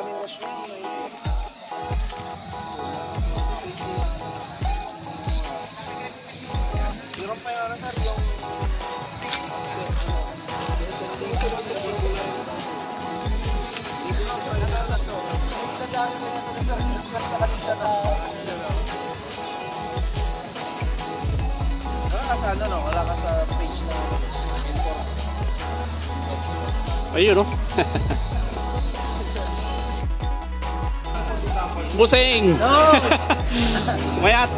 kaming rush na yun. Meron pa yung sir, yung... Wala ka sa page na import. Ayun o. Busing! No! Mayat!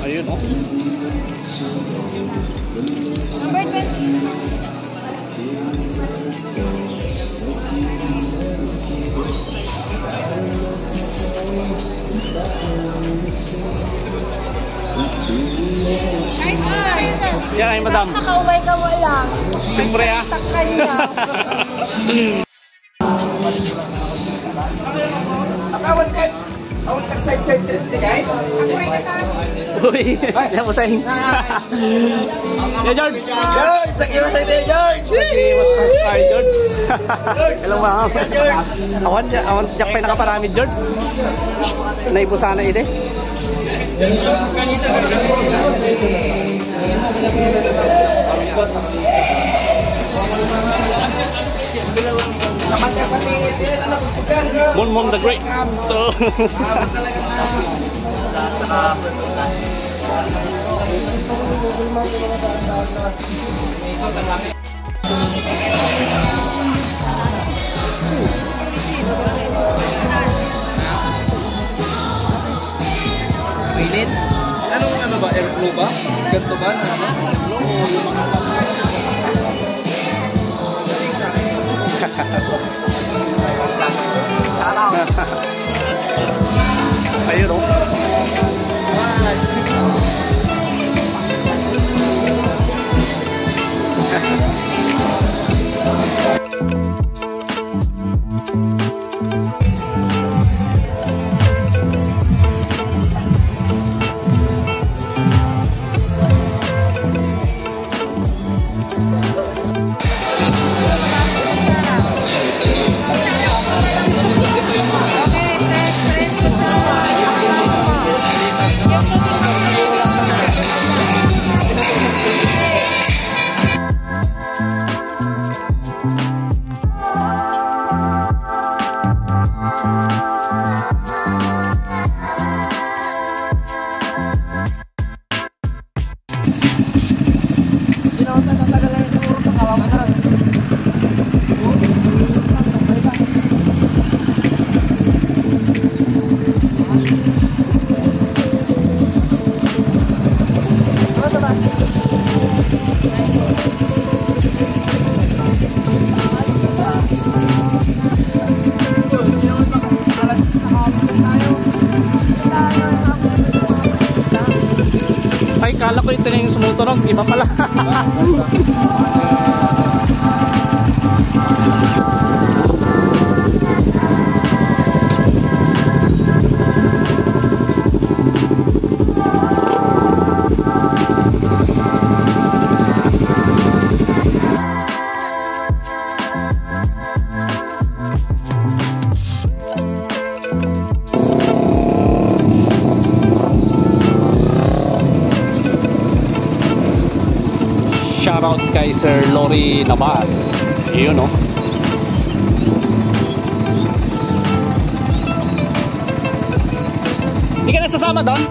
Ayun o. Yan ay madam. Nakauway ka mo lang. Siyempre ah. Sa kanya. Uy, yan mo sa'yo. Yeah, George. George! Sakit mo sa'yo, George! Hi, George. Hello, ma'am. Awan jak pa nakaparami, George. Naipo sana ide. Mon the Great. So Mainit? Ano ba? Airflow ba? Ganto ba? ayun o. Ay, kala ko ito na yung sumutunog. Iba pala. Shoutout kay Sir Lori Naval. Yun o. Hindi ka nasasama doon?